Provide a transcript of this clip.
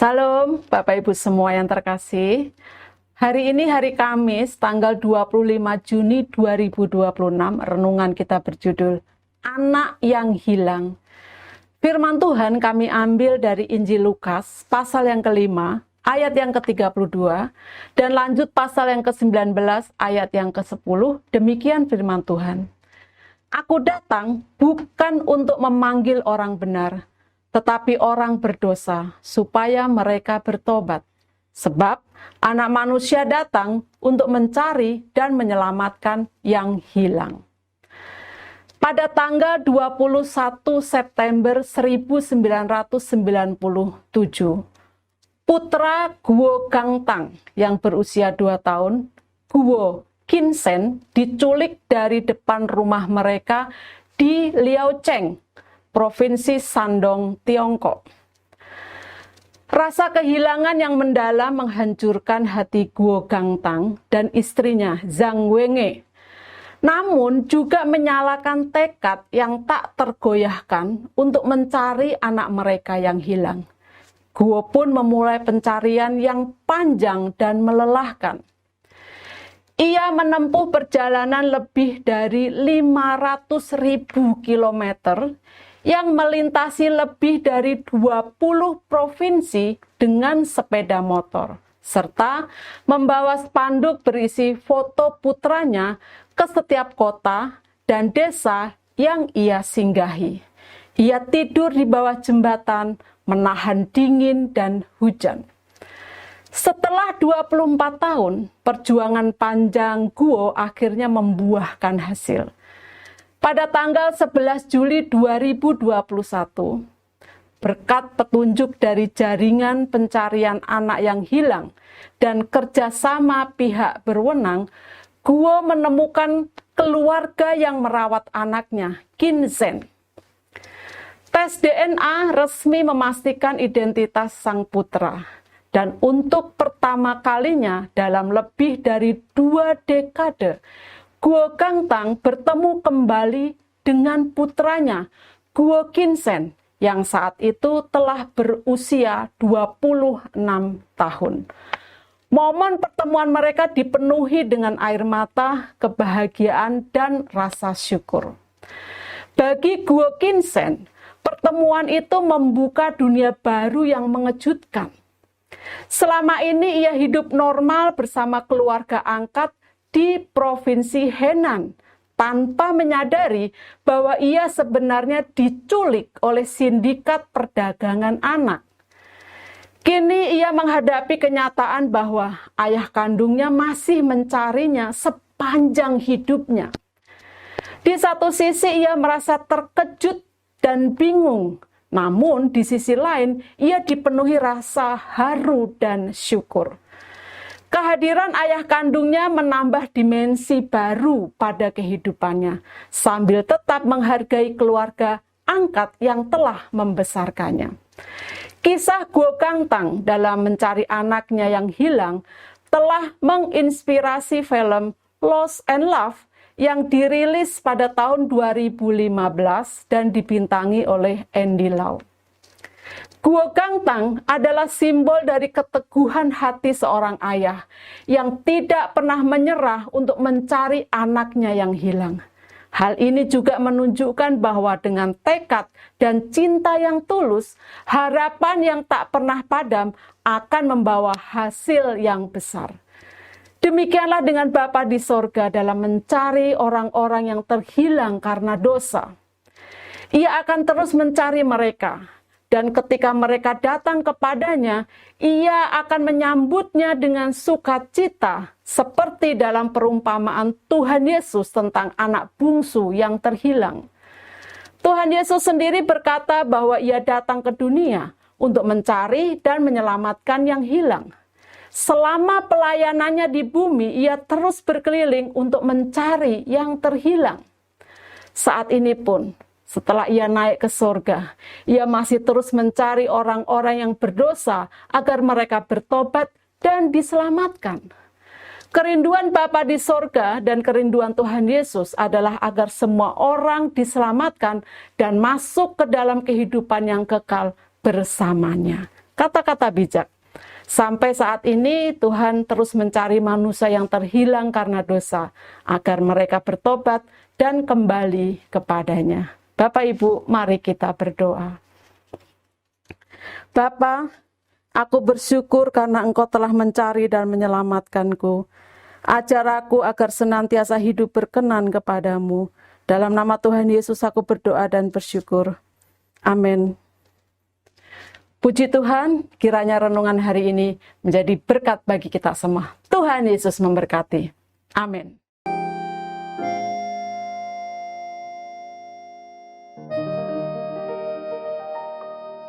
Salam Bapak Ibu semua yang terkasih. Hari ini hari Kamis tanggal 25 Juni 2026. Renungan kita berjudul Anak yang Hilang. Firman Tuhan kami ambil dari Injil Lukas pasal yang kelima ayat yang ke-32 dan lanjut pasal yang ke-19 ayat yang ke-10. Demikian firman Tuhan. Aku datang bukan untuk memanggil orang benar, tetapi orang berdosa, supaya mereka bertobat. Sebab Anak Manusia datang untuk mencari dan menyelamatkan yang hilang. Pada tanggal 21 September 1997, putra Guo Gangtang yang berusia 2 tahun, Guo Qinzhen, diculik dari depan rumah mereka di Liaocheng, Provinsi Shandong, Tiongkok. Rasa kehilangan yang mendalam menghancurkan hati Guo Gangtang dan istrinya Zhang Wenge. Namun juga menyalakan tekad yang tak tergoyahkan untuk mencari anak mereka yang hilang. Guo pun memulai pencarian yang panjang dan melelahkan. Ia menempuh perjalanan lebih dari 500.000 kilometer yang melintasi lebih dari 20 provinsi dengan sepeda motor, serta membawa spanduk berisi foto putranya ke setiap kota dan desa yang ia singgahi. Ia tidur di bawah jembatan, menahan dingin dan hujan. Setelah 24 tahun, perjuangan panjang Guo akhirnya membuahkan hasil. Pada tanggal 11 Juli 2021, berkat petunjuk dari jaringan pencarian anak yang hilang dan kerjasama pihak berwenang, Guo menemukan keluarga yang merawat anaknya, Qinzhen. Tes DNA resmi memastikan identitas sang putra. Dan untuk pertama kalinya dalam lebih dari 2 dekade, Guo Gangtang bertemu kembali dengan putranya, Guo Qinzhen, yang saat itu telah berusia 26 tahun. Momen pertemuan mereka dipenuhi dengan air mata, kebahagiaan, dan rasa syukur. Bagi Guo Qinzhen, pertemuan itu membuka dunia baru yang mengejutkan. Selama ini ia hidup normal bersama keluarga angkat di Provinsi Henan tanpa menyadari bahwa ia sebenarnya diculik oleh sindikat perdagangan anak. Kini ia menghadapi kenyataan bahwa ayah kandungnya masih mencarinya sepanjang hidupnya. Di satu sisi ia merasa terkejut dan bingung. Namun di sisi lain, ia dipenuhi rasa haru dan syukur. Kehadiran ayah kandungnya menambah dimensi baru pada kehidupannya, sambil tetap menghargai keluarga angkat yang telah membesarkannya. Kisah Guo Gangtang dalam mencari anaknya yang hilang telah menginspirasi film Lost and Love yang dirilis pada tahun 2015 dan dibintangi oleh Andy Lau. Guo Gangtang adalah simbol dari keteguhan hati seorang ayah yang tidak pernah menyerah untuk mencari anaknya yang hilang. Hal ini juga menunjukkan bahwa dengan tekad dan cinta yang tulus, harapan yang tak pernah padam akan membawa hasil yang besar. Demikianlah dengan Bapa di sorga dalam mencari orang-orang yang terhilang karena dosa. Ia akan terus mencari mereka, dan ketika mereka datang kepadanya, ia akan menyambutnya dengan sukacita, seperti dalam perumpamaan Tuhan Yesus tentang anak bungsu yang terhilang. Tuhan Yesus sendiri berkata bahwa ia datang ke dunia untuk mencari dan menyelamatkan yang hilang. Selama pelayanannya di bumi, ia terus berkeliling untuk mencari yang terhilang. Saat ini pun, setelah ia naik ke surga, ia masih terus mencari orang-orang yang berdosa agar mereka bertobat dan diselamatkan. Kerinduan Bapa di surga dan kerinduan Tuhan Yesus adalah agar semua orang diselamatkan dan masuk ke dalam kehidupan yang kekal bersamanya. kata-kata bijak. Sampai saat ini Tuhan terus mencari manusia yang terhilang karena dosa, agar mereka bertobat dan kembali kepadanya. Bapak Ibu, mari kita berdoa. Bapa, aku bersyukur karena Engkau telah mencari dan menyelamatkanku. Ajar aku agar senantiasa hidup berkenan kepadamu. Dalam nama Tuhan Yesus aku berdoa dan bersyukur. Amin. Puji Tuhan, kiranya renungan hari ini menjadi berkat bagi kita semua. Tuhan Yesus memberkati. Amin.